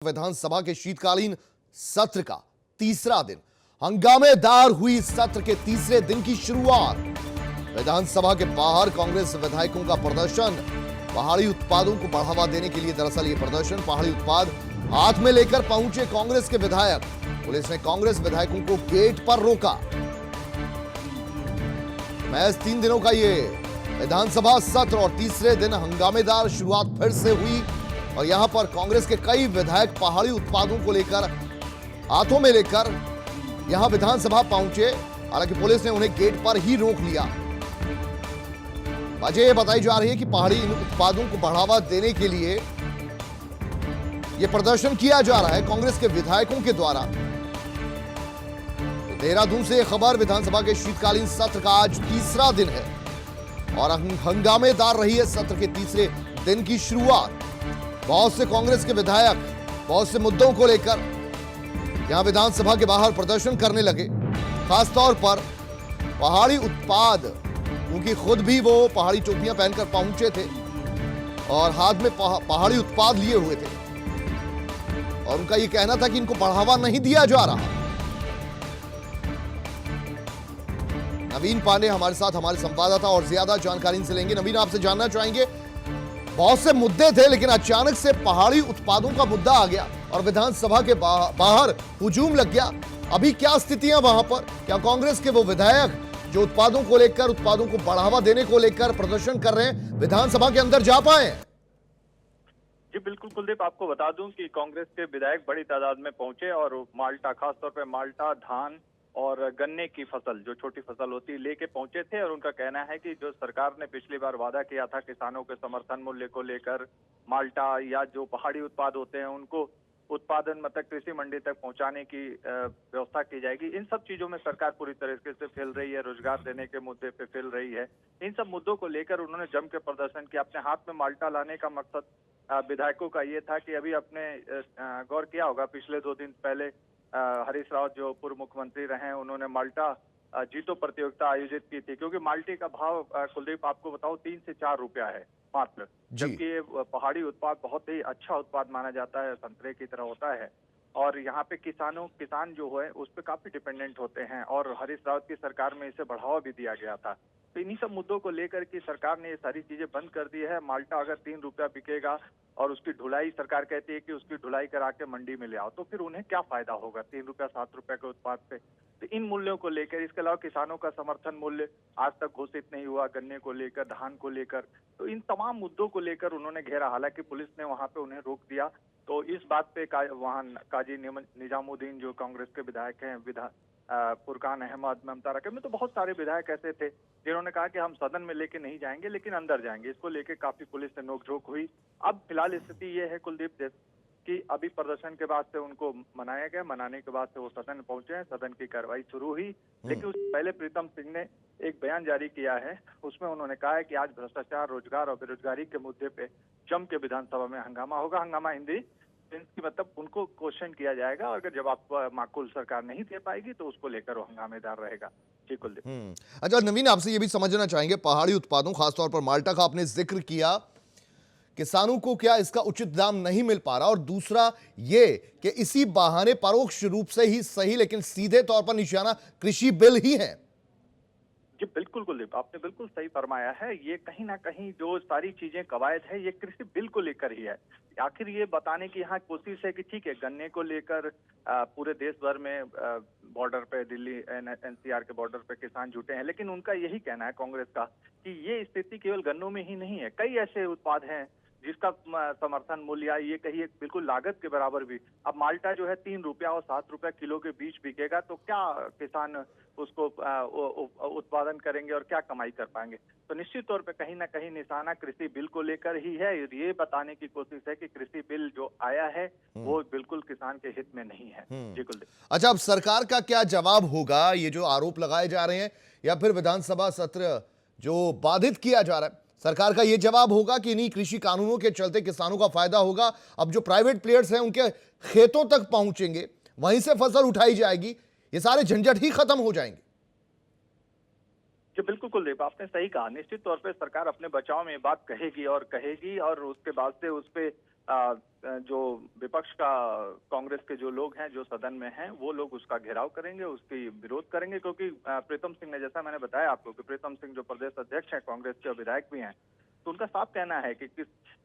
विधानसभा के शीतकालीन सत्र का तीसरा दिन हंगामेदार हुई। सत्र के तीसरे दिन की शुरुआत विधानसभा के बाहर कांग्रेस विधायकों का प्रदर्शन। पहाड़ी उत्पादों को बढ़ावा देने के लिए दरअसल ये प्रदर्शन पहाड़ी उत्पाद हाथ में लेकर पहुंचे कांग्रेस के विधायक। पुलिस ने कांग्रेस विधायकों को गेट पर रोका। महज 3 दिनों का ये विधानसभा सत्र और तीसरे दिन हंगामेदार शुरुआत फिर से हुई और यहां पर कांग्रेस के कई विधायक पहाड़ी उत्पादों को लेकर हाथों में लेकर यहां विधानसभा पहुंचे। हालांकि पुलिस ने उन्हें गेट पर ही रोक लिया। वजह यह बताई जा रही है कि पहाड़ी इन उत्पादों को बढ़ावा देने के लिए यह प्रदर्शन किया जा रहा है कांग्रेस के विधायकों के द्वारा। तो देहरादून से यह खबर, विधानसभा के शीतकालीन सत्र का आज तीसरा दिन है और हंगामेदार रही है सत्र के तीसरे दिन की शुरुआत। बहुत से कांग्रेस के विधायक बहुत से मुद्दों को लेकर यहां विधानसभा के बाहर प्रदर्शन करने लगे। खासतौर पर पहाड़ी उत्पाद, क्योंकि खुद भी वो पहाड़ी टोपियां पहनकर पहुंचे थे और हाथ में पहाड़ी उत्पाद लिए हुए थे और उनका यह कहना था कि इनको बढ़ावा नहीं दिया जा रहा। नवीन पांडे हमारे साथ, हमारे संवाददाता, और ज्यादा जानकारी इनसे लेंगे। नवीन, आपसे जानना चाहेंगे, बहुत से मुद्दे थे लेकिन अचानक से पहाड़ी उत्पादों का मुद्दा आ गया और विधानसभा के बाहर हुजूम लग गया। अभी क्या स्थितियां वहां पर? क्या कांग्रेस के वो विधायक जो उत्पादों को लेकर, उत्पादों को बढ़ावा देने को लेकर प्रदर्शन कर रहे हैं, विधानसभा के अंदर जा पाए? जी बिल्कुल कुलदीप, आपको बता दूं कि कांग्रेस के विधायक बड़ी तादाद में पहुंचे और माल्टा, खासतौर पर माल्टा, धान और गन्ने की फसल, जो छोटी फसल होती है, लेके पहुंचे थे। और उनका कहना है कि जो सरकार ने पिछली बार वादा किया था किसानों के समर्थन मूल्य को लेकर, माल्टा या जो पहाड़ी उत्पाद होते हैं उनको उत्पादन मतलब कृषि मंडी तक पहुंचाने की व्यवस्था की जाएगी। इन सब चीजों में सरकार पूरी तरीके से फेल रही है। रोजगार देने के मुद्दे पे फेल रही है। इन सब मुद्दों को लेकर उन्होंने जम के प्रदर्शन किया। अपने हाथ में माल्टा लाने का मकसद विधायकों का ये था कि अभी आपने गौर किया होगा, पिछले 2 दिन पहले हरीश रावत जो पूर्व मुख्यमंत्री रहे, उन्होंने माल्टा जीतो प्रतियोगिता आयोजित की थी, क्योंकि माल्टे का भाव कुलदीप आपको बताऊं 3 से 4 रुपया है मात्र, जबकि ये पहाड़ी उत्पाद बहुत ही अच्छा उत्पाद माना जाता है, संतरे की तरह होता है। और यहाँ पे किसान जो है उस पर काफी डिपेंडेंट होते हैं और हरीश रावत की सरकार में इसे बढ़ावा भी दिया गया था। तो इन्हीं सब मुद्दों को लेकर की सरकार ने ये सारी चीजें बंद कर दी है। माल्टा अगर 3 रुपया बिकेगा और उसकी ढुलाई, सरकार कहती है कि उसकी ढुलाई करा के मंडी में ले आओ, तो फिर उन्हें क्या फायदा होगा 3 रुपया 7 रुपए के उत्पाद पे? तो इन मूल्यों को लेकर, इसके अलावा किसानों का समर्थन मूल्य आज तक घोषित नहीं हुआ, गन्ने को लेकर, धान को लेकर, तो इन तमाम मुद्दों को लेकर उन्होंने घेरा। हालांकि पुलिस ने वहां पे उन्हें रोक दिया। तो इस बात पे वहां काजी निजामुद्दीन जो कांग्रेस के विधायक हैं, फुरकान अहमद, ममता रकम में, तो बहुत सारे विधायक ऐसे थे जिन्होंने कहा कि हम सदन में लेके नहीं जाएंगे लेकिन अंदर जाएंगे। इसको लेके काफी पुलिस से नोकझोंक हुई। अब फिलहाल स्थिति ये है कुलदीप कि अभी प्रदर्शन के बाद से उनको मनाया गया, मनाने के बाद से वो सदन पहुंचे हैं, सदन की कार्रवाई शुरू हुई। लेकिन उससे पहले प्रीतम सिंह ने एक बयान जारी किया है। उसमें उन्होंने कहा है कि आज भ्रष्टाचार, रोजगार और बेरोजगारी के मुद्दे पे जम के विधानसभा में हंगामा होगा। हंगामा हिंदी की मतलब उनको क्वेश्चन किया जाएगा और अगर जवाब माकूल सरकार नहीं दे पाएगी तो उसको लेकर वो हंगामेदार रहेगा। जी कुलदीप। अच्छा नवीन, आपसे ये भी समझना चाहेंगे, पहाड़ी उत्पादों खासतौर पर माल्टा का आपने जिक्र किया, किसानों को क्या इसका उचित दाम नहीं मिल पा रहा, और दूसरा ये कि इसी बहाने परोक्ष रूप से ही सही लेकिन सीधे तौर पर निशाना कृषि बिल ही है। जी बिल्कुल कुलदीप, आपने बिल्कुल सही फरमाया है। ये कहीं ना कहीं जो सारी चीजें कवायद है ये कृषि बिल को लेकर ही है। आखिर ये बताने की यहाँ कोशिश है कि ठीक है, गन्ने को लेकर पूरे देश भर में बॉर्डर पे, दिल्ली एनसीआर के बॉर्डर पे किसान जुटे हैं, लेकिन उनका यही कहना है कांग्रेस का कि ये स्थिति केवल गन्नों में ही नहीं है। कई ऐसे उत्पाद हैं जिसका समर्थन मूल्य ये कहिए बिल्कुल लागत के बराबर भी। अब माल्टा जो है 3 रुपया और 7 रुपया किलो के बीच बिकेगा, तो क्या किसान उसको उत्पादन करेंगे और क्या कमाई कर पाएंगे? तो निश्चित तौर पे कहीं ना कहीं निशाना कृषि बिल को लेकर ही है। ये बताने की कोशिश है कि कृषि बिल जो आया है वो बिल्कुल किसान के हित में नहीं है। जी कुलदीप। अच्छा, अब सरकार का क्या जवाब होगा? ये जो आरोप लगाए जा रहे हैं या फिर विधानसभा सत्र जो बाधित किया जा रहा है, सरकार का यह जवाब होगा कि इन्हीं कृषि कानूनों के चलते किसानों का फायदा होगा? अब जो प्राइवेट प्लेयर्स हैं उनके खेतों तक पहुंचेंगे, वहीं से फसल उठाई जाएगी, ये सारे झंझट ही खत्म हो जाएंगे। जी बिल्कुल कुलदीप, आपने सही कहा। निश्चित तौर पे सरकार अपने बचाव में बात कहेगी और उसके बाद से उस पे जो विपक्ष का कांग्रेस के जो लोग हैं जो सदन में हैं वो लोग उसका घेराव करेंगे, उसकी विरोध करेंगे, क्योंकि प्रीतम सिंह ने, जैसा मैंने बताया आपको कि प्रीतम सिंह जो प्रदेश अध्यक्ष हैं कांग्रेस के और विधायक भी हैं, तो उनका साफ कहना है कि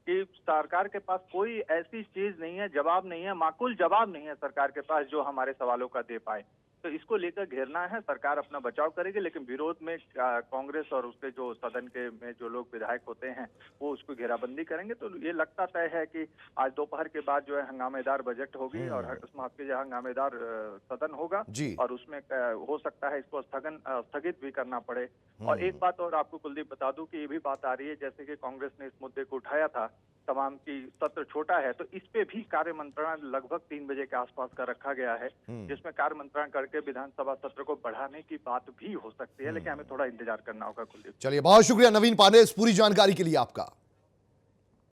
सरकार के पास कोई ऐसी चीज नहीं है, जवाब नहीं है, माकूल जवाब नहीं है सरकार के पास जो हमारे सवालों का दे पाए। तो इसको लेकर घेरना है, सरकार अपना बचाव करेगी, लेकिन विरोध में कांग्रेस और उसके जो सदन के में जो लोग विधायक होते हैं वो उसको घेराबंदी करेंगे। तो ये लगता तय है कि आज दोपहर के बाद जो है हंगामेदार बजट होगी और उसमें आपके यहाँ हंगामेदार सदन होगा जी। और उसमें हो सकता है इसको स्थगित भी करना पड़े। और एक बात और आपको कुलदीप बता दूं कि ये भी बात आ रही है, जैसे कि कांग्रेस ने इस मुद्दे को उठाया था तमाम की सत्र छोटा है, तो इस पे भी कार्य मंत्रणा लगभग 3 बजे के आसपास का रखा गया है, जिसमें कार्य मंत्रणा करके विधानसभा सत्र को बढ़ाने की बात भी हो सकती है, लेकिन हमें थोड़ा इंतजार करना होगा कुलदीप। चलिए, बहुत शुक्रिया नवीन पांडे इस पूरी जानकारी के लिए आपका।